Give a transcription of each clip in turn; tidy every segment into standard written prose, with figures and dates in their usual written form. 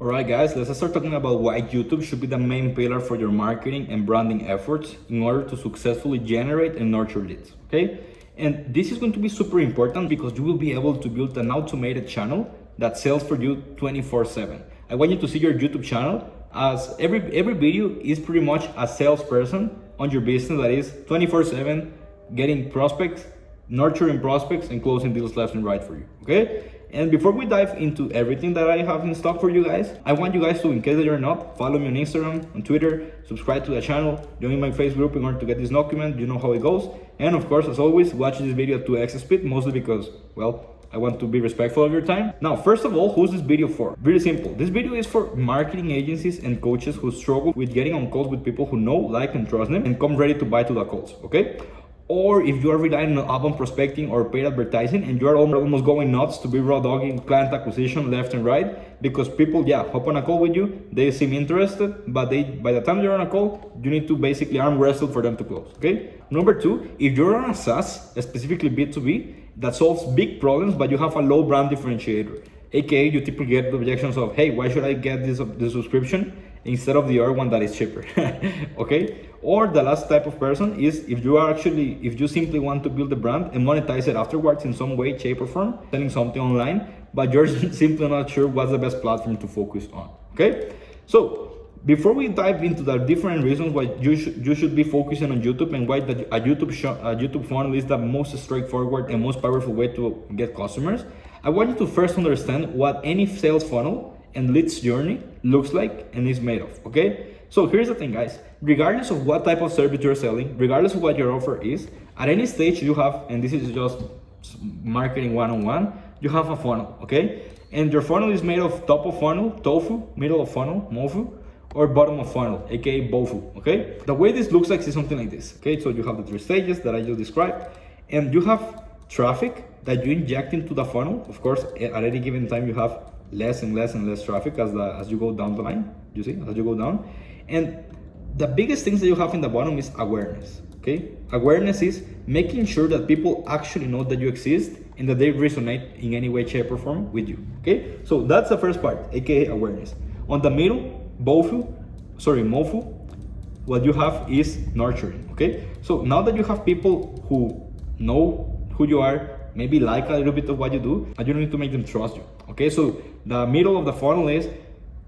Alright guys, let's start talking about why YouTube should be the main pillar for your marketing and branding efforts in order to successfully generate and nurture leads, okay? And this is going to be super important because you will be able to build an automated channel that sells for you 24/7. I want you to see your YouTube channel as every video is pretty much a salesperson on your business that is 24/7 getting prospects, nurturing prospects and closing deals left and right for you, okay? And before we dive into everything that I have in stock for you guys, I want you guys to, in case that you're not, follow me on Instagram, on Twitter, subscribe to the channel, join my Facebook group in order to get this document, you know how it goes. And of course, as always, watch this video at 2x speed, mostly because, well, I want to be respectful of your time. Now, first of all, who's this video for? Really simple. This video is for marketing agencies and coaches who struggle with getting on calls with people who know, like, and trust them and come ready to buy to the calls, okay? Or if you are relying on outbound prospecting or paid advertising and you are almost going nuts to be raw dogging client acquisition left and right because people, hop on a call with you, they seem interested, but by the time you're on a call, you need to basically arm wrestle for them to close, okay? Number two, if you're on a SaaS, specifically B2B, that solves big problems, but you have a low brand differentiator, aka you typically get the objections of, hey, why should I get this subscription instead of the other one that is cheaper, okay? Or the last type of person is if you simply want to build a brand and monetize it afterwards in some way, shape or form, selling something online, but you're simply not sure what's the best platform to focus on, okay? So before we dive into the different reasons why you should be focusing on YouTube and why a YouTube funnel is the most straightforward and most powerful way to get customers, I want you to first understand what any sales funnel and leads journey looks like and is made of, okay? So here's the thing, guys. Regardless of what type of service you're selling, regardless of what your offer is, at any stage you have, and this is just marketing one-on-one, you have a funnel, okay? And your funnel is made of top of funnel, tofu, middle of funnel, mofu, or bottom of funnel, aka bofu, okay? The way this looks like is something like this, okay? So you have the three stages that I just described, and you have traffic that you inject into the funnel. Of course, at any given time you have less and less and less traffic as you go down the line, you see, as you go down. And the biggest things that you have in the bottom is awareness, okay? Awareness is making sure that people actually know that you exist and that they resonate in any way, shape or form with you, okay? So that's the first part, aka awareness. On the middle, mofu, what you have is nurturing, okay? So now that you have people who know who you are, maybe like a little bit of what you do, and you don't need to make them trust you, okay? So the middle of the funnel is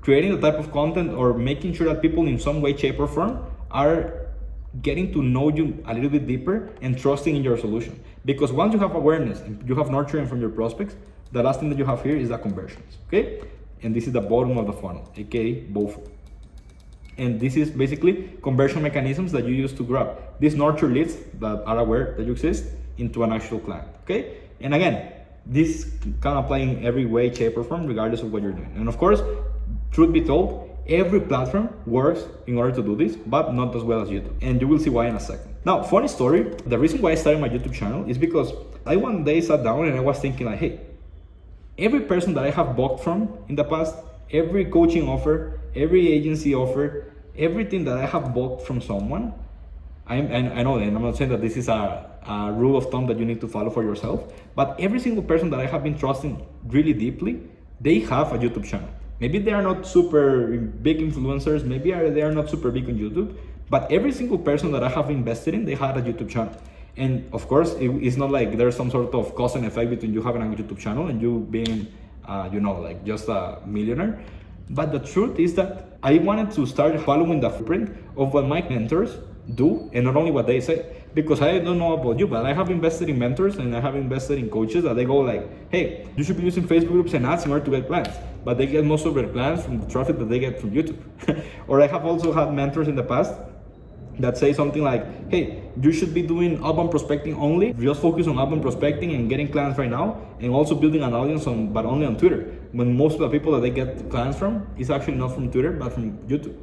creating the type of content or making sure that people in some way, shape or form are getting to know you a little bit deeper and trusting in your solution. Because once you have awareness and you have nurturing from your prospects, the last thing that you have here is the conversions, okay? And this is the bottom of the funnel, aka both. And this is basically conversion mechanisms that you use to grab these nurture leads that are aware that you exist into an actual client, okay? And again, this can apply in every way, shape or form, regardless of what you're doing. And of course, truth be told, every platform works in order to do this, but not as well as YouTube. And you will see why in a second. Now, funny story, the reason why I started my YouTube channel is because I one day sat down and I was thinking like, hey, every person that I have bought from in the past, every coaching offer, every agency offer, everything that I have bought from someone, I know, and I'm not saying that this is a rule of thumb that you need to follow for yourself, but every single person that I have been trusting really deeply, they have a YouTube channel. Maybe they are not super big influencers, maybe they are not super big on YouTube, but every single person that I have invested in, they had a YouTube channel. And of course, it's not like there's some sort of cause and effect between you having a YouTube channel and you being, like just a millionaire. But the truth is that I wanted to start following the footprint of what my mentors do and not only what they say. Because I don't know about you, but I have invested in mentors and I have invested in coaches that they go like, hey, you should be using Facebook groups and ads in order to get clients. But they get most of their clients from the traffic that they get from YouTube. Or I have also had mentors in the past that say something like, hey, you should be doing outbound prospecting only. Just focus on outbound prospecting and getting clients right now, and also building an audience but only on Twitter. When most of the people that they get clients from is actually not from Twitter, but from YouTube.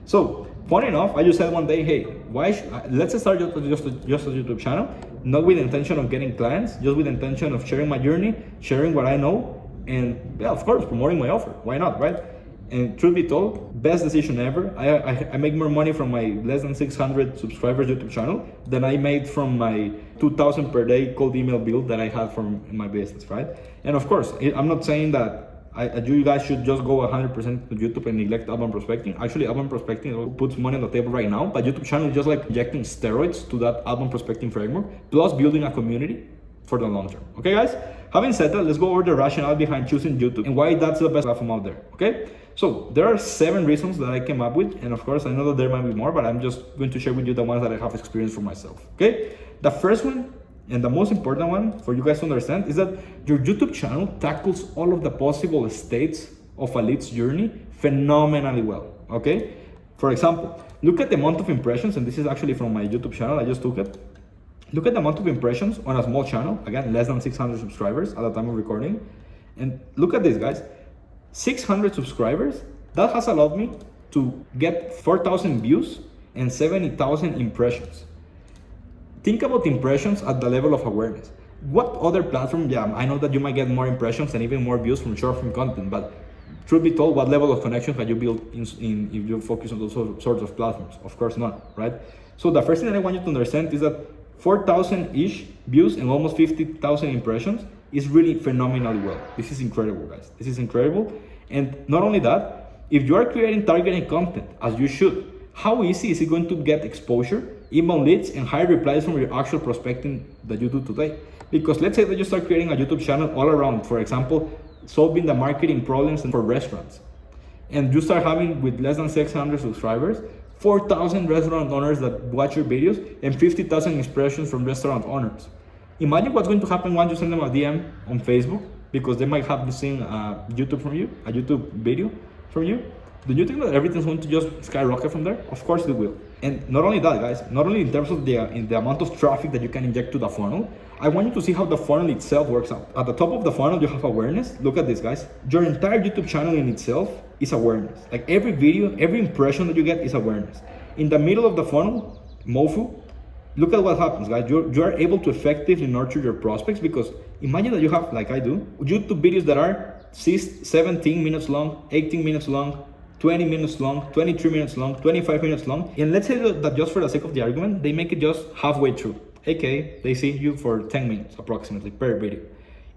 So, funny enough, I just said one day, hey, let's start just a YouTube channel, not with the intention of getting clients, just with the intention of sharing my journey, sharing what I know, and of course, promoting my offer. Why not, right? And truth be told, best decision ever. I make more money from my less than 600 subscribers YouTube channel than I made from my 2,000 per day cold email bill that I had from my business, right? And of course, I'm not saying that You guys should just go 100% to YouTube and neglect outbound prospecting. Actually, outbound prospecting puts money on the table right now, but YouTube channel is just like injecting steroids to that outbound prospecting framework, plus building a community for the long term. Okay, guys? Having said that, let's go over the rationale behind choosing YouTube and why that's the best platform out there. Okay? So there are 7 reasons that I came up with, and of course, I know that there might be more, but I'm just going to share with you the ones that I have experienced for myself. Okay? The first one, and the most important one for you guys to understand, is that your YouTube channel tackles all of the possible states of a lead's journey phenomenally well. Okay? For example, look at the amount of impressions, and this is actually from my YouTube channel, I just took it. Look at the amount of impressions on a small channel, again, less than 600 subscribers at the time of recording. And look at this, guys, 600 subscribers, that has allowed me to get 4,000 views and 70,000 impressions. Think about impressions at the level of awareness. What other platform, yeah, I know that you might get more impressions and even more views from short form content, but truth be told, what level of connection have you built if you focus on those sorts of platforms? Of course not, right? So the first thing that I want you to understand is that 4,000-ish views and almost 50,000 impressions is really phenomenally well. This is incredible, guys. This is incredible. And not only that, if you are creating targeted content, as you should, how easy is it going to get exposure, inbound leads, and high replies from your actual prospecting that you do today? Because let's say that you start creating a YouTube channel all around, for example, solving the marketing problems for restaurants. And you start having, with less than 600 subscribers, 4,000 restaurant owners that watch your videos and 50,000 impressions from restaurant owners. Imagine what's going to happen once you send them a DM on Facebook, because they might have seen a YouTube video from you. Do you think that everything's going to just skyrocket from there? Of course it will. And not only that, guys, not only in terms of the amount of traffic that you can inject to the funnel, I want you to see how the funnel itself works out. At the top of the funnel, you have awareness. Look at this, guys. Your entire YouTube channel in itself is awareness. Like every video, every impression that you get is awareness. In the middle of the funnel, MOFU, look at what happens, guys. You are able to effectively nurture your prospects, because imagine that you have, like I do, YouTube videos that are 17 minutes long, 18 minutes long, 20 minutes long, 23 minutes long, 25 minutes long. And let's say that just for the sake of the argument, they make it just halfway through. Okay, they see you for 10 minutes approximately per video.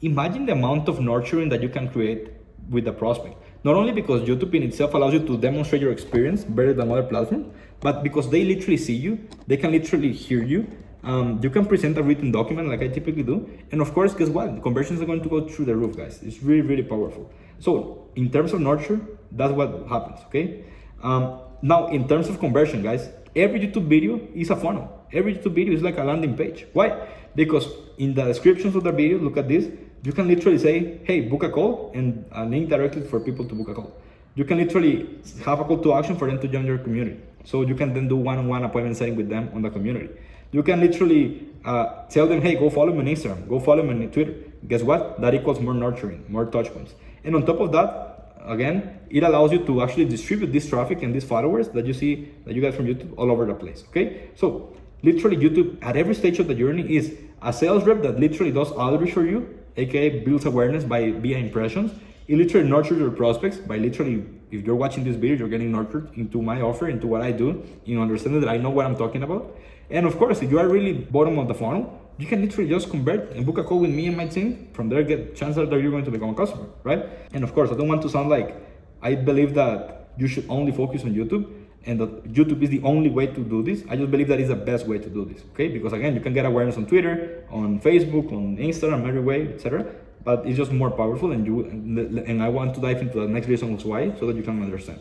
Imagine the amount of nurturing that you can create with the prospect. Not only because YouTube in itself allows you to demonstrate your experience better than other platforms, but because they literally see you, they can literally hear you. You can present a written document like I typically do. And of course, guess what? The conversions are going to go through the roof, guys. It's really, really powerful. So in terms of nurture, that's what happens, okay? Now, in terms of conversion, guys, every YouTube video is a funnel. Every YouTube video is like a landing page. Why? Because in the descriptions of the video, look at this, you can literally say, hey, book a call, and a link directly for people to book a call. You can literally have a call to action for them to join your community. So you can then do one-on-one appointment setting with them on the community. You can literally tell them, hey, go follow me on Instagram, go follow me on Twitter. Guess what? That equals more nurturing, more touch points. And on top of that, again, it allows you to actually distribute this traffic and these followers that you see, that you get from YouTube all over the place, okay? So literally YouTube at every stage of the journey is a sales rep that literally does outreach for you, aka builds awareness via impressions. It literally nurtures your prospects by literally, if you're watching this video, you're getting nurtured into my offer, into what I do, understanding that I know what I'm talking about. And of course, if you are really bottom of the funnel, you can literally just convert and book a call with me and my team. From there, get chances that you're going to become a customer, right? And of course, I don't want to sound like I believe that you should only focus on YouTube and that YouTube is the only way to do this. I just believe that is the best way to do this, okay? Because again, you can get awareness on Twitter, on Facebook, on Instagram, every way, etc. But it's just more powerful, and I want to dive into the next reason why, so that you can understand.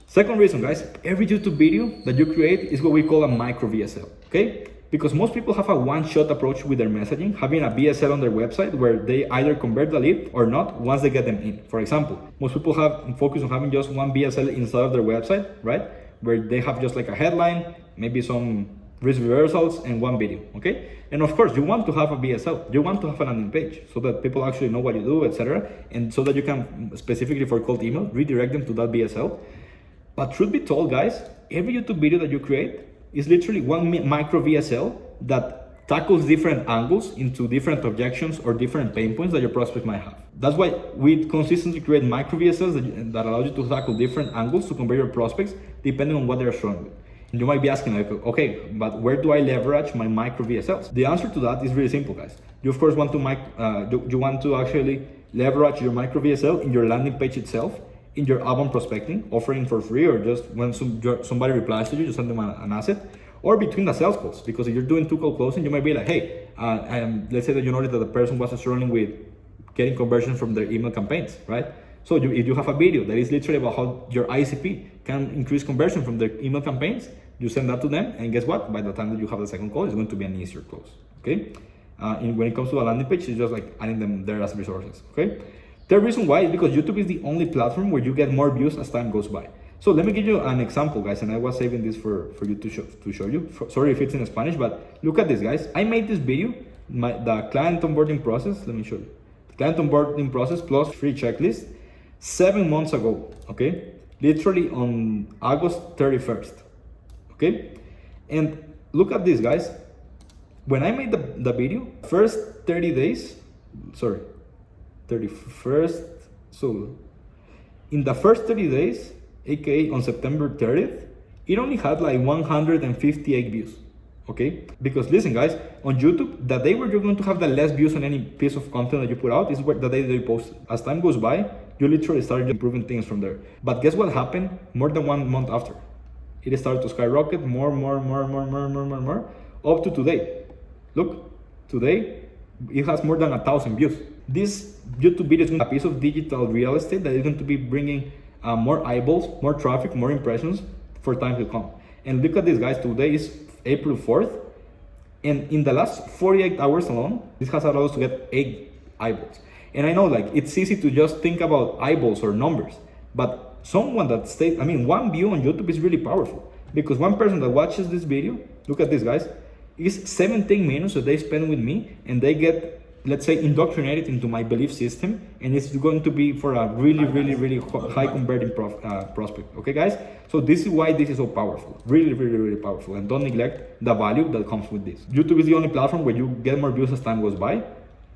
Second reason, guys, every YouTube video that you create is what we call a micro-VSL, okay? Because most people have a one-shot approach with their messaging, having a VSL on their website where they either convert the lead or not once they get them in. For example, most people focus on having just one VSL inside of their website, right? Where they have just like a headline, maybe some risk reversals, and one video, okay? And of course, you want to have a VSL. You want to have a landing page so that people actually know what you do, etc. And so that you can, specifically for cold email, redirect them to that VSL. But truth be told, guys, every YouTube video that you create is literally one micro VSL that tackles different angles into different objections or different pain points that your prospect might have. That's why we consistently create micro VSLs that allow you to tackle different angles to convert your prospects depending on what they're struggling with. And you might be asking, like, okay, but where do I leverage my micro VSLs? The answer to that is really simple, guys. You of course want to actually leverage your micro-VSL in your landing page itself, in your outbound prospecting, offering for free, or just when somebody replies to you, just send them an asset, or between the sales calls. Because if you're doing 2 call closing, you might be like, hey, let's say that you noticed that the person was struggling with getting conversions from their email campaigns, right? So if you have a video that is literally about how your ICP can increase conversion from their email campaigns, you send that to them, and guess what? By the time that you have the second call, it's going to be an easier close, okay? When it comes to a landing page, it's just like adding them there as resources, okay? The reason why is because YouTube is the only platform where you get more views as time goes by. So let me give you an example, guys, and I was saving this for you to show you. Sorry if it's in Spanish, but look at this, guys. I made this video, the client onboarding process. Let me show you. The client onboarding process plus free checklist 7 months ago, okay? Literally on August 31st, okay? And look at this, guys. When I made the video, first 30 days, sorry, 31st, so in the first 30 days, aka on September 30th, it only had like 158 views, okay? Because listen, guys, on YouTube, the day where you're going to have the less views on any piece of content that you put out is the day that you post. As time goes by, you literally started improving things from there. But guess what happened more than 1 month after? It started to skyrocket more, up to today. Look, today, it has more than 1,000 views. This YouTube video is a piece of digital real estate that is going to be bringing more eyeballs, more traffic, more impressions for time to come. And look at this, guys. Today is April 4th. And in the last 48 hours alone, this has allowed us to get 8 eyeballs. And I know, like, it's easy to just think about eyeballs or numbers, but someone that stays, I mean, 1 view on YouTube is really powerful, because 1 person that watches this video, look at this, guys, is 17 minutes that they spend with me, and they get, let's say, indoctrinated into my belief system, and it's going to be for a really high converting prospect. Okay, guys? So this is why this is so powerful. Really powerful. And don't neglect the value that comes with this. YouTube is the only platform where you get more views as time goes by,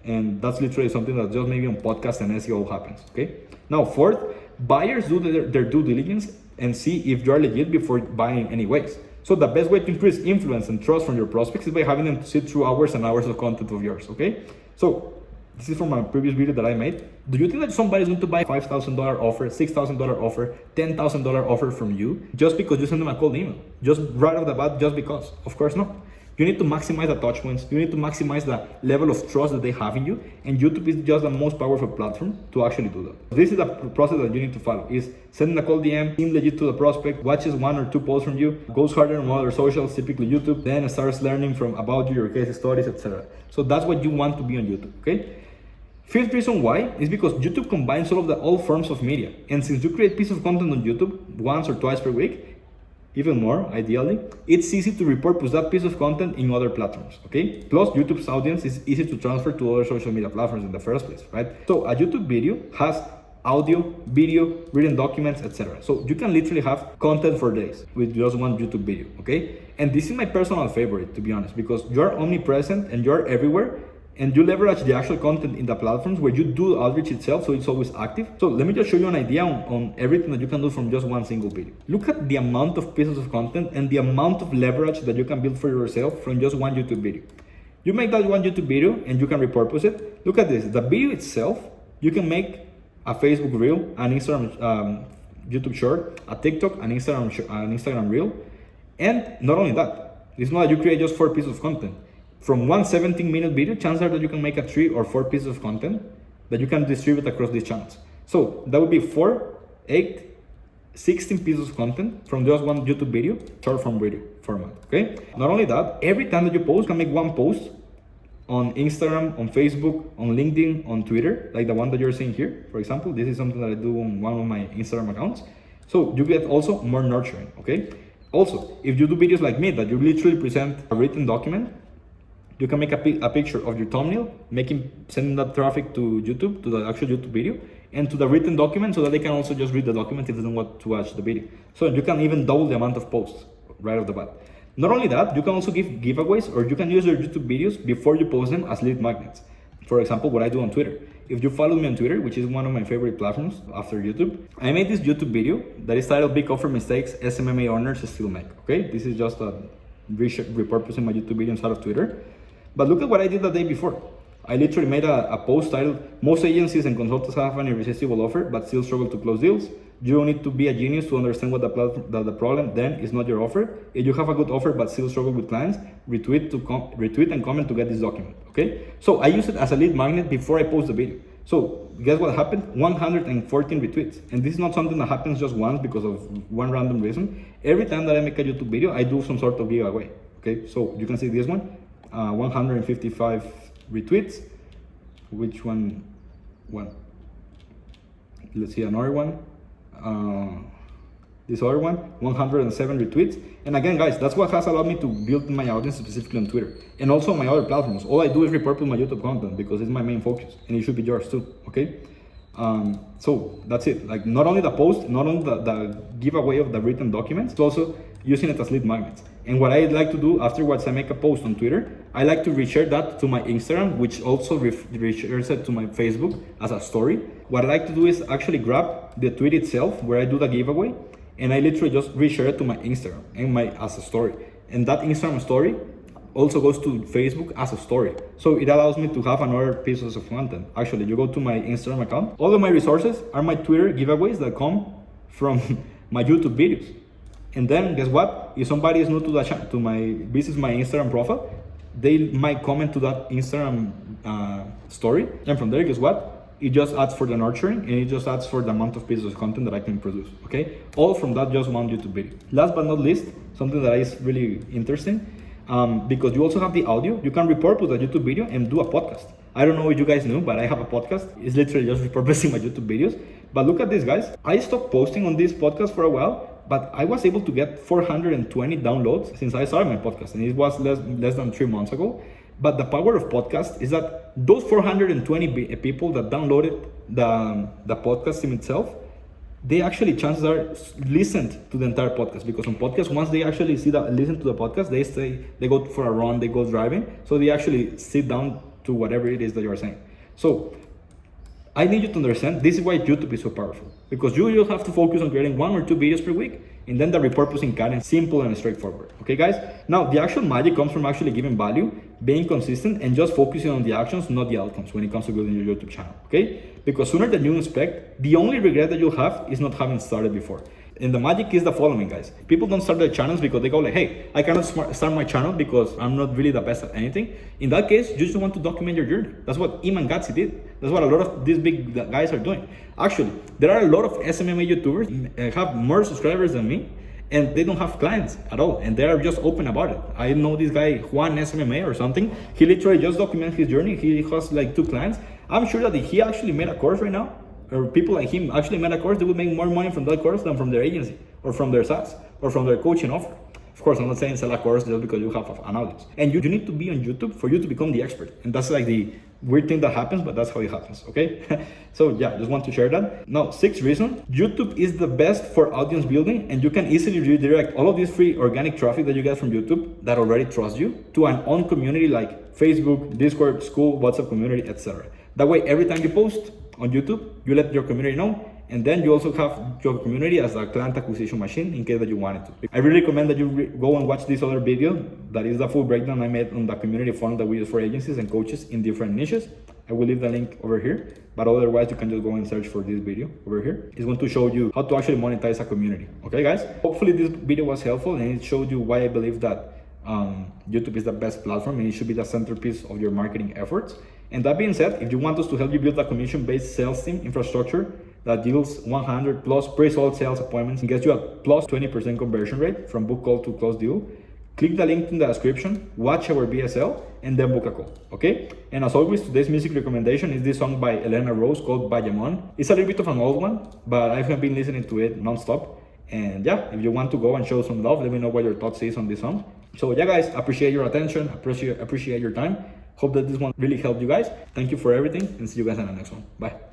and that's literally something that just maybe on podcast and SEO happens. Okay. Now, fourth, buyers do their due diligence and see if you're legit before buying anyways. So the best way to increase influence and trust from your prospects is by having them sit through hours and hours of content of yours, okay? So this is from a previous video that I made. Do you think that somebody's going to buy a $5,000 offer, $6,000 offer, $10,000 offer from you just because you send them a cold email? Just right off the bat, just because? Of course not. You need to maximize the touch points. You need to maximize the level of trust that they have in you. And YouTube is just the most powerful platform to actually do that. This is the process that you need to follow. Is sending a cold DM, seem legit to the prospect, watches 1 or 2 posts from you, goes harder on other socials, typically YouTube, then starts learning from about you, your case studies, etc. So that's what you want to be on YouTube, okay? Fifth reason why is because YouTube combines all forms of media. And since you create piece of content on YouTube once or twice per week, even more, ideally, it's easy to repurpose that piece of content in other platforms, okay? Plus, YouTube's audience is easy to transfer to other social media platforms in the first place, right? So a YouTube video has audio, video, written documents, etc. So you can literally have content for days with just 1 YouTube video, okay? And this is my personal favorite, to be honest, because you're omnipresent and you're everywhere, and you leverage the actual content in the platforms where you do outreach itself, so it's always active. So let me just show you an idea on everything that you can do from just 1 single video. Look at the amount of pieces of content and the amount of leverage that you can build for yourself from just 1 YouTube video. You make that 1 YouTube video and you can repurpose it. Look at this, the video itself, you can make a Facebook Reel, an Instagram YouTube Short, a TikTok, an Instagram Reel. And not only that, it's not that you create just 4 pieces of content. From 1 17-minute video, chances are that you can make a 3 or 4 pieces of content that you can distribute across these channels. So that would be 4, 8, 16 pieces of content from just 1 YouTube video, short form video format, okay? Not only that, every time that you post, you can make 1 post on Instagram, on Facebook, on LinkedIn, on Twitter, like the one that you're seeing here. For example, this is something that I do on one of my Instagram accounts. So you get also more nurturing, okay? Also, if you do videos like me, that you literally present a written document, you can make a picture of your thumbnail, sending that traffic to YouTube, to the actual YouTube video, and to the written document so that they can also just read the document if they don't want to watch the video. So you can even double the amount of posts right off the bat. Not only that, you can also give giveaways, or you can use your YouTube videos before you post them as lead magnets. For example, what I do on Twitter. If you follow me on Twitter, which is one of my favorite platforms after YouTube, I made this YouTube video that is titled Big Offer Mistakes SMMA Owners Still Make. Okay, this is just repurposing my YouTube video inside of Twitter. But look at what I did the day before. I literally made a post titled, most agencies and consultants have an irresistible offer, but still struggle to close deals. You don't need to be a genius to understand what the problem then is not your offer. If you have a good offer but still struggle with clients, retweet and comment to get this document, okay? So I use it as a lead magnet before I post the video. So guess what happened? 114 retweets. And this is not something that happens just once because of one random reason. Every time that I make a YouTube video, I do some sort of giveaway, okay? So you can see this one, 155 retweets. Which one? Let's see another one. This other one, 107 retweets. And again, guys, that's what has allowed me to build my audience specifically on Twitter and also on my other platforms. All I do is repurpose my YouTube content because it's my main focus, and it should be yours too, okay? So that's it. Like, not only the post, not only the giveaway of the written documents, it's also using it as lead magnets. And what I like to do afterwards, I make a post on Twitter, I like to reshare that to my Instagram, which also reshares it to my Facebook as a story. What I like to do is actually grab the tweet itself where I do the giveaway, and I literally just reshare it to my Instagram and as a story. And that Instagram story also goes to Facebook as a story. So it allows me to have another pieces of content. Actually, you go to my Instagram account, all of my resources are my Twitter giveaways that come from my YouTube videos. And then guess what? If somebody is new to the channel, this is my Instagram profile, they might comment to that Instagram story. And from there, guess what? It just adds for the nurturing, and it just adds for the amount of pieces of content that I can produce, okay? All from that just one YouTube video. Last but not least, something that is really interesting, because you also have the audio, you can repurpose a YouTube video and do a podcast. I don't know if you guys knew, but I have a podcast. It's literally just repurposing my YouTube videos. But look at this, guys. I stopped posting on this podcast for a while, but I was able to get 420 downloads since I started my podcast, and it was less than 3 months ago. But the power of podcast is that those 420 people that downloaded the podcast in itself, they actually, chances are, listened to the entire podcast, because on podcasts, once they actually listen to the podcast, they go for a run, they go driving, so they actually sit down to whatever it is that you're saying. So I need you to understand, this is why YouTube is so powerful, because you just have to focus on creating 1 or 2 videos per week, and then the repurposing can is simple and straightforward. Okay, guys? Now, the actual magic comes from actually giving value, being consistent, and just focusing on the actions, not the outcomes, when it comes to building your YouTube channel. Okay? Because sooner than you expect, the only regret that you'll have is not having started before. And the magic is the following, guys. People don't start their channels because they go like, hey, I cannot start my channel because I'm not really the best at anything. In that case, you just want to document your journey. That's what Iman Gatsi did. That's what a lot of these big guys are doing. Actually, there are a lot of SMMA YouTubers have more subscribers than me, and they don't have clients at all, and they are just open about it. I know this guy, Juan SMMA or something. He literally just documents his journey. He has like 2 clients. I'm sure that if he actually made a course right now, or people like him actually made a course, they would make more money from that course than from their agency, or from their SaaS, or from their coaching offer. Of course, I'm not saying sell a course just because you have an audience. And you need to be on YouTube for you to become the expert. And that's like the weird thing that happens, but that's how it happens, okay? So yeah, just want to share that. Now, 6th reason, YouTube is the best for audience building, and you can easily redirect all of this free organic traffic that you get from YouTube that already trust you to an own community like Facebook, Discord, school, WhatsApp community, etc. That way, every time you post on YouTube, you let your community know, and then you also have your community as a client acquisition machine in case that you wanted to. I really recommend that you go and watch this other video. That is the full breakdown I made on the community funnel that we use for agencies and coaches in different niches. I will leave the link over here, but otherwise you can just go and search for this video over here. It's going to show you how to actually monetize a community. Okay, guys? Hopefully this video was helpful, and it showed you why I believe that YouTube is the best platform and it should be the centerpiece of your marketing efforts. And that being said, if you want us to help you build a commission-based sales team infrastructure that yields 100 plus pre-sold sales appointments and gets you a plus 20% conversion rate from book call to close deal, click the link in the description, watch our VSL, and then book a call, okay? And as always, today's music recommendation is this song by Elena Rose called Bayamon. It's a little bit of an old one, but I've been listening to it non-stop. And yeah, if you want to go and show some love, let me know what your thoughts is on this song. So yeah, guys, appreciate your attention, appreciate your time. Hope that this one really helped you guys. Thank you for everything, and see you guys in the next one. Bye.